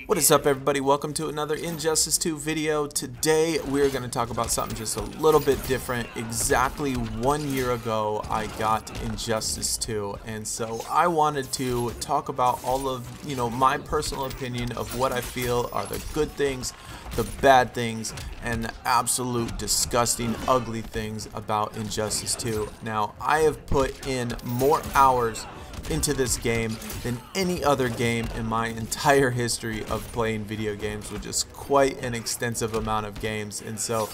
What is up, everybody? Welcome to another Injustice 2 video. Today we're going to talk about something just a little bit different. Exactly 1 year ago I got Injustice 2, and so I wanted to talk about all of, my personal opinion of what I feel are the good things, the bad things, and the absolute disgusting, ugly things about Injustice 2. Now, I have put in more hours into this game than any other game in my entire history of playing video games, which is quite an extensive amount of games. And so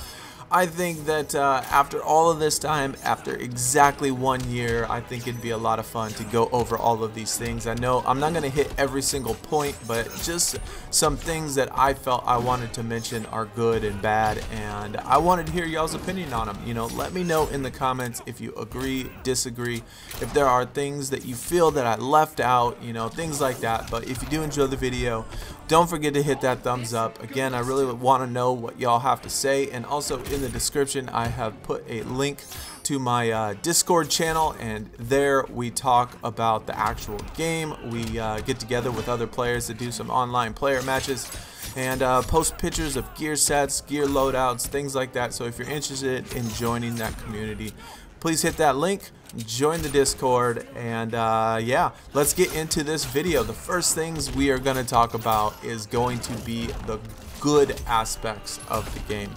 I think that after all of this time, after exactly 1 year, I think it'd be a lot of fun to go over all of these things. I know I'm not going to hit every single point, but just some things that I felt I wanted to mention are good and bad, and I wanted to hear y'all's opinion on them. Let me know in the comments if you agree, disagree, if there are things that you feel that I left out, things like that. But if you do enjoy the video, don't forget to hit that thumbs up. Again, I really want to know what y'all have to say, and also in the description I have put a link to my Discord channel, and there we talk about the actual game. We get together with other players to do some online player matches and post pictures of gear sets, gear loadouts, things like that. So if you're interested in joining that community, please hit that link, join the Discord, and yeah, let's get into this video. The first things we are going to talk about is going to be the good aspects of the game.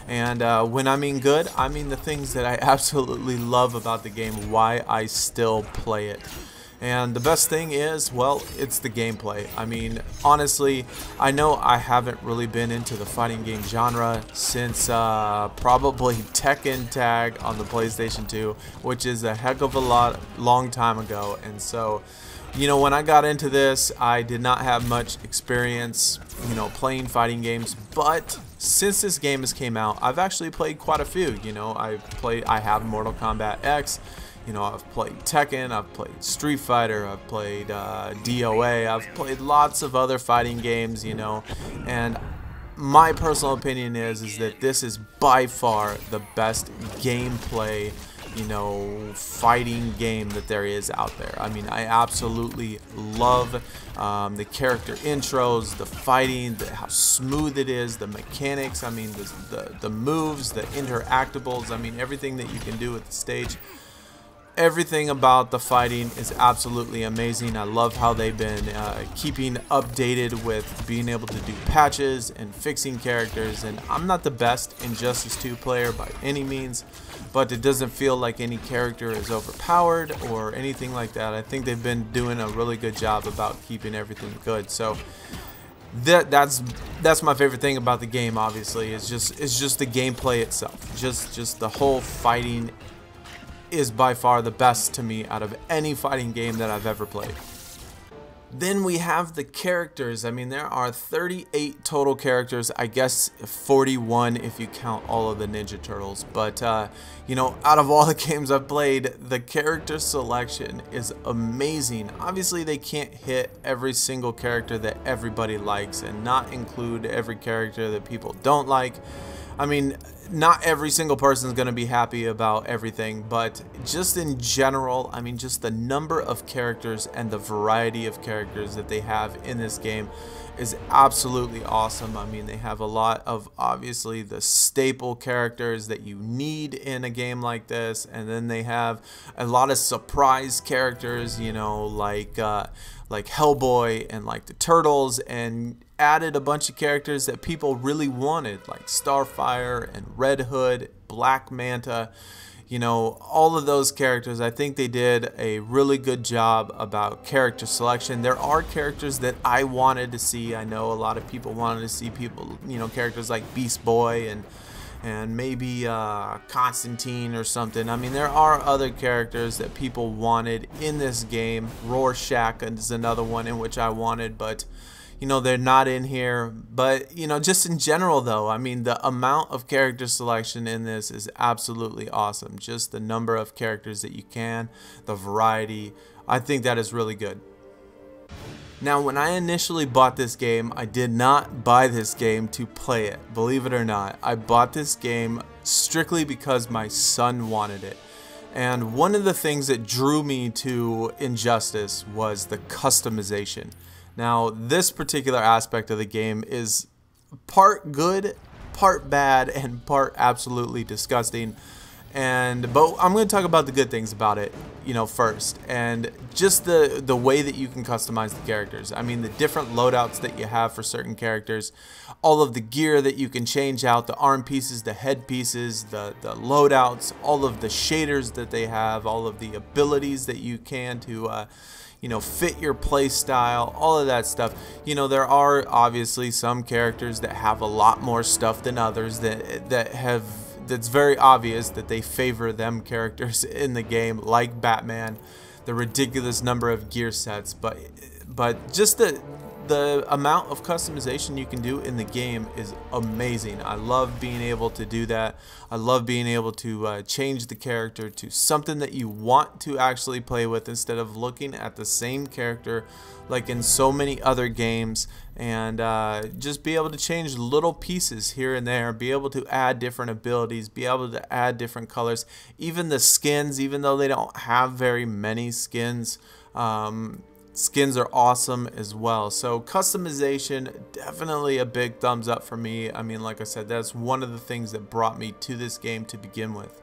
And when I mean good, I mean the things that I absolutely love about the game, why I still play it. And the best thing is, well, it's the gameplay. I mean, honestly, I know I haven't really been into the fighting game genre since probably Tekken Tag on the PlayStation 2, which is a heck of a long time ago. And so, when I got into this, I did not have much experience, playing fighting games. But since this game has came out, I've actually played quite a few. I have Mortal Kombat X. I've played Tekken, I've played Street Fighter, I've played DOA, I've played lots of other fighting games, and my personal opinion is that this is by far the best gameplay, fighting game that there is out there. I mean, I absolutely love the character intros, the fighting, how smooth it is, the mechanics, I mean, the moves, the interactables, I mean, everything that you can do with the stage. Everything about the fighting is absolutely amazing. I love how they've been keeping updated with being able to do patches and fixing characters. And I'm not the best Injustice 2 player by any means, but it doesn't feel like any character is overpowered or anything like that. I think they've been doing a really good job about keeping everything good. So that's my favorite thing about the game. Obviously, it's just the gameplay itself. Just the whole fighting is by far the best to me out of any fighting game that I've ever played. Then we have the characters. I mean, there are 38 total characters, I guess 41 if you count all of the Ninja Turtles, but out of all the games I've played, the character selection is amazing. Obviously they can't hit every single character that everybody likes and not include every character that people don't like. I mean, not every single person is going to be happy about everything, but just in general, I mean, just the number of characters and the variety of characters that they have in this game is absolutely awesome. I mean, they have a lot of, obviously, the staple characters that you need in a game like this, and then they have a lot of surprise characters, like Hellboy and like the Turtles, and added a bunch of characters that people really wanted, like Starfire and Red Hood, Black Manta, all of those characters. I think they did a really good job about character selection. There are characters that I wanted to see. I know a lot of people wanted to see characters like Beast Boy and maybe Constantine or something. I mean, there are other characters that people wanted in this game. Rorschach is another one in which I wanted, but they're not in here. But just in general though, I mean, the amount of character selection in this is absolutely awesome. Just the number of characters that you can, the variety, I think that is really good. Now, when I initially bought this game, I did not buy this game to play it. Believe it or not, I bought this game strictly because my son wanted it. And one of the things that drew me to Injustice was the customization. Now, this particular aspect of the game is part good, part bad, and part absolutely disgusting. But I'm going to talk about the good things about it, first, and just the way that you can customize the characters. I mean, the different loadouts that you have for certain characters, all of the gear that you can change out, the arm pieces, the head pieces, the loadouts, all of the shaders that they have, all of the abilities that you can to fit your play style, all of that stuff. There are obviously some characters that have a lot more stuff than others that's very obvious that they favor them characters in the game, like Batman, the ridiculous number of gear sets, but just the amount of customization you can do in the game is amazing. I love being able to do that. I love being able to change the character to something that you want to actually play with, instead of looking at the same character like in so many other games, and just be able to change little pieces here and there, be able to add different abilities, be able to add different colors, even the skins, even though they don't have very many skins. Skins are awesome as well. So customization, definitely a big thumbs up for me. I mean, like I said, that's one of the things that brought me to this game to begin with.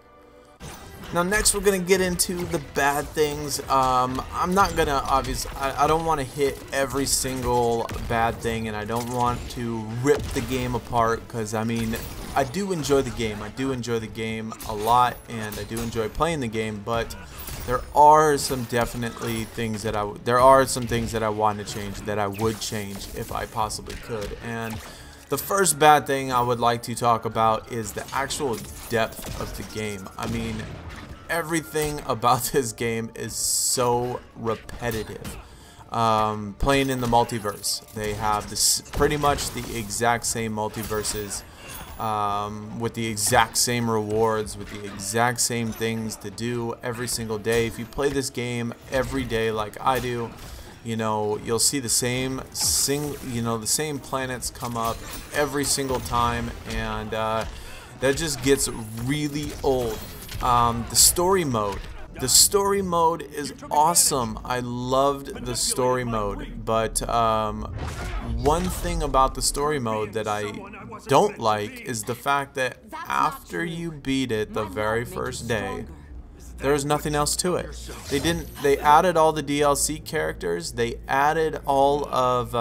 Now next we're going to get into the bad things. I'm not going to, obviously, I don't want to hit every single bad thing, and I don't want to rip the game apart, because I mean, I do enjoy the game. I do enjoy the game a lot, and I do enjoy playing the game, but there are some things that I want to change, that I would change if I possibly could. And the first bad thing I would like to talk about is the actual depth of the game. I mean, everything about this game is so repetitive. Playing in the multiverse, they have pretty much the exact same multiverses, with the exact same rewards, with the exact same things to do every single day. If you play this game every day like I do, you'll see the same planets come up every single time, and that just gets really old. The story mode is awesome. I loved the story mode, but one thing about the story mode that I don't like is the fact that after you beat it the very first day, there's nothing else to it. They added all the DLC characters. They added all of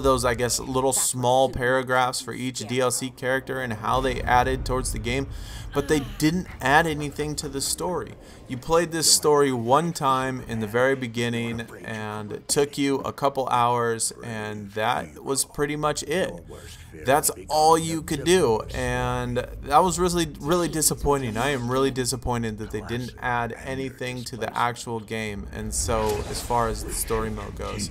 those, I guess, little small paragraphs for each DLC character and how they added towards the game, but they didn't add anything to the story. You played this story one time in the very beginning, and it took you a couple hours, and that was pretty much it. That's all you could do, and that was really disappointing. I am really disappointed that they didn't add anything to the actual game, and so as far as the story mode goes.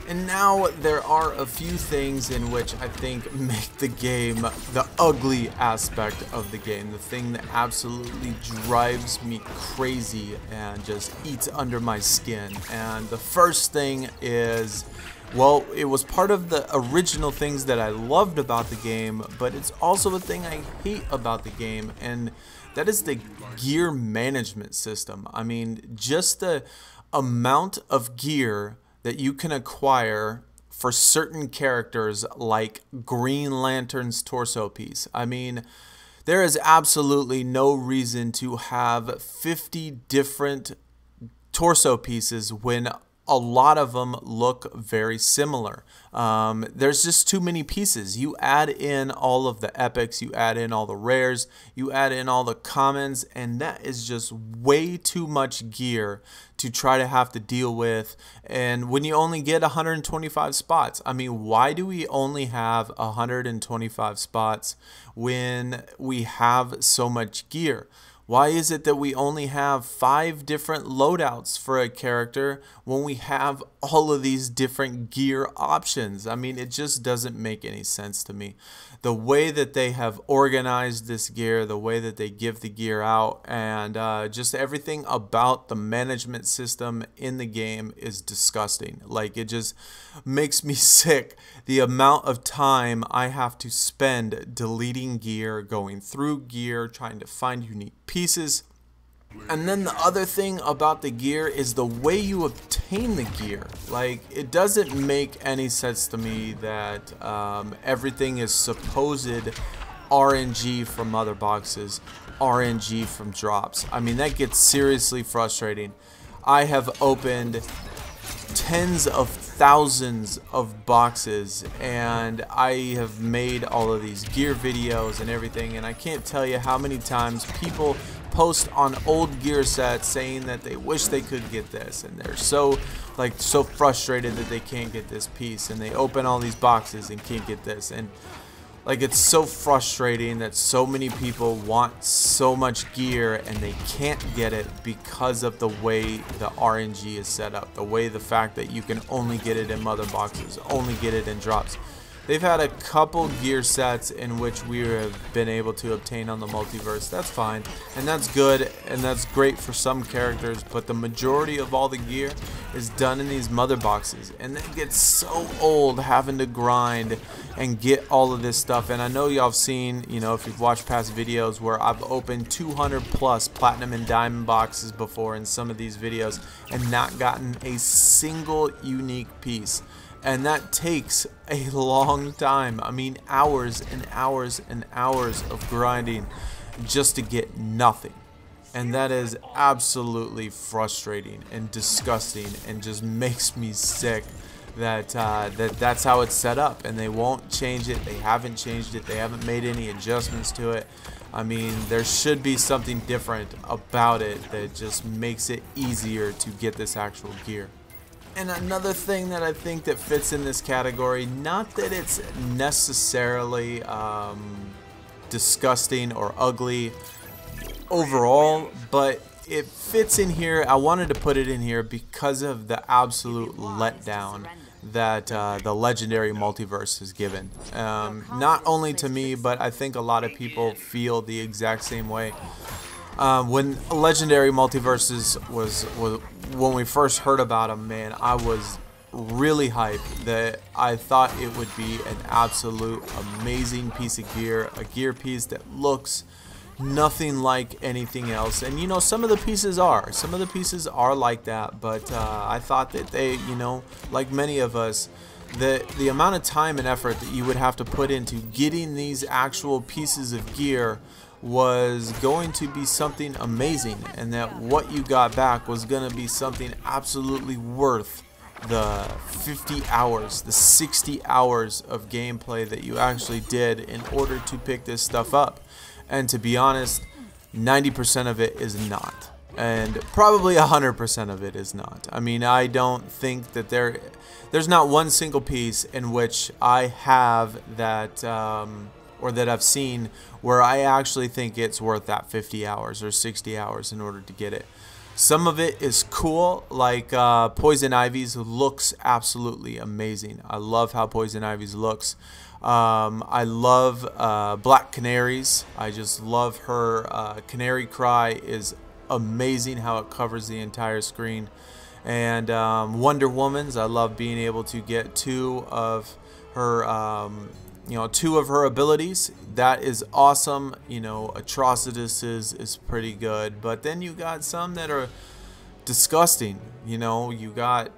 And now there are a few things in which I think make the game the ugly aspect of the game, the thing that absolutely drives me crazy and just eats under my skin. And the first thing is, well, it was part of the original things that I loved about the game, but it's also a thing I hate about the game, and that is the gear management system. I mean, just the amount of gear that you can acquire for certain characters, like Green Lantern's torso piece. I mean, there is absolutely no reason to have 50 different torso pieces when a lot of them look very similar. There's just too many pieces. You add in all of the epics, you add in all the rares, you add in all the commons, and that is just way too much gear to try to have to deal with. And when you only get 125 spots, I mean, why do we only have 125 spots when we have so much gear? Why is it that we only have 5 different loadouts for a character when we have all of these different gear options? I mean, it just doesn't make any sense to me. The way that they have organized this gear, the way that they give the gear out, and just everything about the management system in the game is disgusting. Like, it just makes me sick. The amount of time I have to spend deleting gear, going through gear, trying to find unique pieces. And then the other thing about the gear is the way you obtain the gear. Like, it doesn't make any sense to me that everything is supposed RNG from other boxes, RNG from drops. I mean, that gets seriously frustrating. I have opened tens of thousands of boxes, and I have made all of these gear videos and everything, and I can't tell you how many times people post on old gear sets saying that they wish they could get this, and they're so frustrated that they can't get this piece, and they open all these boxes and can't get this. And like, it's so frustrating that so many people want so much gear and they can't get it because of the way the RNG is set up, the fact that you can only get it in mother boxes, only get it in drops. They've had a couple gear sets in which we have been able to obtain on the multiverse. That's fine, and that's good, and that's great for some characters, but the majority of all the gear is done in these mother boxes, and it gets so old having to grind and get all of this stuff. And I know y'all have seen, you know, if you've watched past videos where I've opened 200 plus platinum and diamond boxes before in some of these videos and not gotten a single unique piece. And that takes a long time. I mean, hours and hours and hours of grinding just to get nothing. And that is absolutely frustrating and disgusting and just makes me sick that that's how it's set up, and they won't change it. They haven't changed it. They haven't made any adjustments to it. I mean, there should be something different about it that just makes it easier to get this actual gear. And another thing that I think that fits in this category, not that it's necessarily disgusting or ugly overall, but it fits in here. I wanted to put it in here because of the absolute letdown that the Legendary Multiverse has given. Not only to me, but I think a lot of people feel the exact same way. When Legendary Multiverses when we first heard about them, man, I was really hyped that I thought it would be an absolute amazing piece of gear, a gear piece that looks nothing like anything else. And you know, some of the pieces are like that, but I thought that they, you know, like many of us, the amount of time and effort that you would have to put into getting these actual pieces of gear was going to be something amazing, and that what you got back was going to be something absolutely worth the 50 hours, the 60 hours of gameplay that you actually did in order to pick this stuff up. And to be honest, 90% of it is not, and probably 100% of it is not. I mean, I don't think that there's not one single piece in which I have that or that I've seen where I actually think it's worth that 50 hours or 60 hours in order to get it. Some of it is cool, like Poison Ivy's looks absolutely amazing. I love how Poison Ivy's looks. I love Black Canary's. I just love her. Canary Cry is amazing how it covers the entire screen. And Wonder Woman's, I love being able to get two of her abilities. That is awesome. You know, Atrocitus is pretty good, but then you got some that are disgusting. You know, you got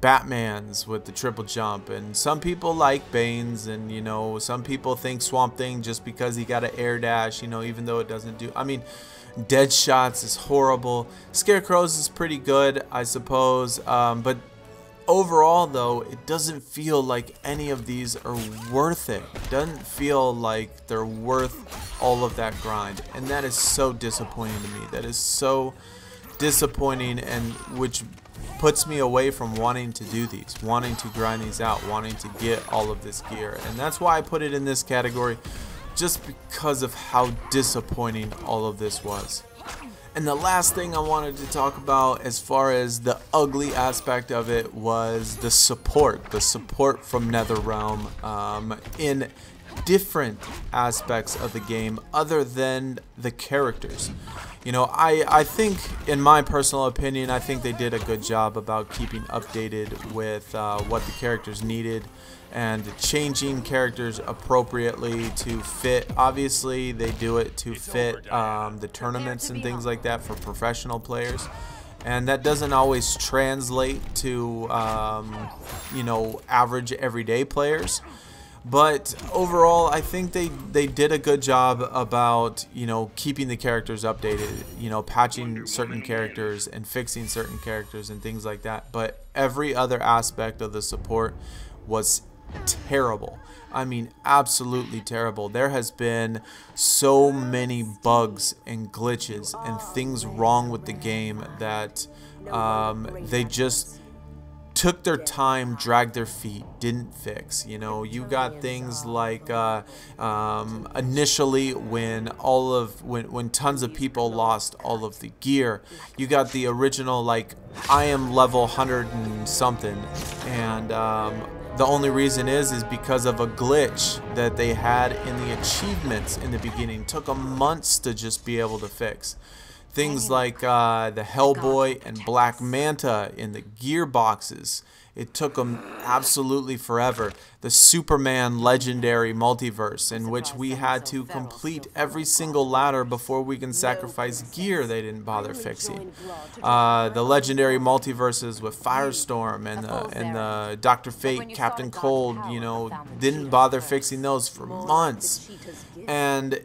Batman's with the triple jump, and some people like Bane's, and you know, some people think Swamp Thing just because he got an air dash, you know, even though it doesn't do, I mean, Deadshot's is horrible. Scarecrow's is pretty good, I suppose, but overall though, it doesn't feel like any of these are worth it. It doesn't feel like they're worth all of that grind, and that is so disappointing to me. That is so disappointing, and which puts me away from wanting to do these, wanting to grind these out, wanting to get all of this gear. And that's why I put it in this category, just because of how disappointing all of this was. And the last thing I wanted to talk about as far as the ugly aspect of it was the support from NetherRealm in different aspects of the game other than the characters. You know, I think, in my personal opinion, I think they did a good job about keeping updated with what the characters needed and changing characters appropriately to fit. Obviously, they do it to fit the tournaments and things like that for professional players. And that doesn't always translate to, you know, average everyday players. But overall, I think they did a good job about, you know, keeping the characters updated, you know, patching certain characters and fixing certain characters and things like that. But every other aspect of the support was terrible. I mean, absolutely terrible. There has been so many bugs and glitches and things wrong with the game that they just took their time, dragged their feet, didn't fix. You know, you got things like initially when when tons of people lost all of the gear, you got the original, like, I am level 100 and something, and the only reason is because of a glitch that they had in the achievements in the beginning. Took them months to just be able to fix. Things like the Hellboy and Black Manta in the gear boxes. It took them absolutely forever. The Superman Legendary Multiverse, in which we had to complete every single ladder before we can sacrifice gear, they didn't bother fixing. The Legendary Multiverses with Firestorm and the Dr. Fate, Captain Cold, you know, didn't bother fixing those for months. And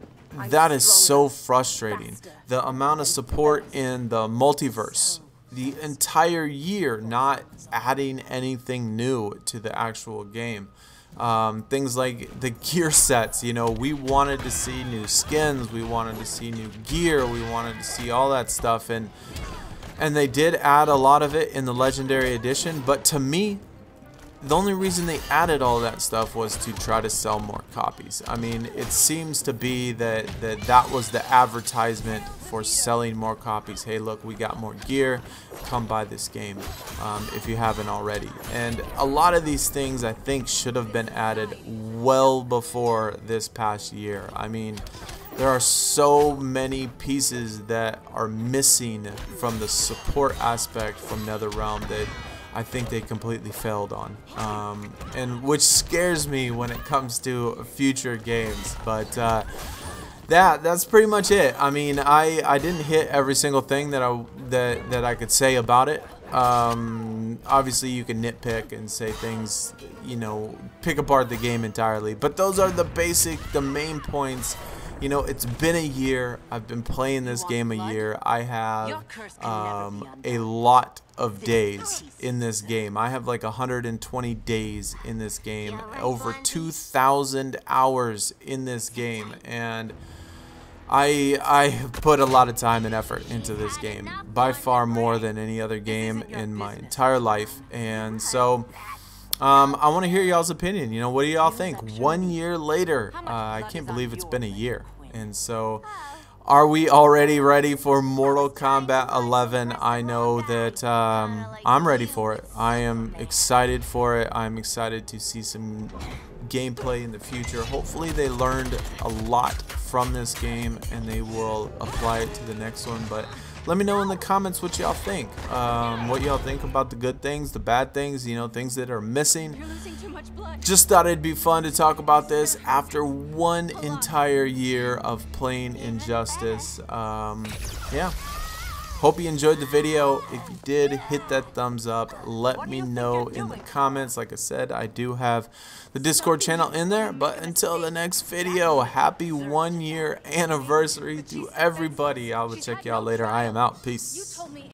that is so frustrating. The amount of support in the multiverse, the entire year, not adding anything new to the actual game. Things like the gear sets, you know, we wanted to see new skins, we wanted to see new gear, we wanted to see all that stuff, and they did add a lot of it in the Legendary Edition, but to me, the only reason they added all that stuff was to try to sell more copies. I mean, it seems to be that was the advertisement for selling more copies. Hey, look, we got more gear. Come buy this game if you haven't already. And a lot of these things, I think, should have been added well before this past year. I mean, there are so many pieces that are missing from the support aspect from NetherRealm that I think they completely failed on, and which scares me when it comes to future games. But that's pretty much it. I mean, I didn't hit every single thing that I could say about it. Obviously, you can nitpick and say things, you know, pick apart the game entirely. But those are the main points. You know, it's been a year. I've been playing this game a year. I have a lot of days in this game. I have like 120 days in this game, over 2,000 hours in this game, and I put a lot of time and effort into this game, by far more than any other game in my entire life. And so I want to hear y'all's opinion. You know, what do y'all think? 1 year later, I can't believe it's been a year. And so, are we already ready for Mortal Kombat 11? I know that I'm ready for it. I am excited for it. I'm excited to see some gameplay in the future. Hopefully they learned a lot from this game and they will apply it to the next one. But let me know in the comments what y'all think. What y'all think about the good things, the bad things, you know, things that are missing. Just thought it'd be fun to talk about this after one entire year of playing Injustice. Yeah. Hope you enjoyed the video. If you did, hit that thumbs up. Let me know in the comments. Like I said, I do have the Discord channel in there. But until the next video, happy 1 year anniversary to everybody. I will check y'all later. I am out. Peace.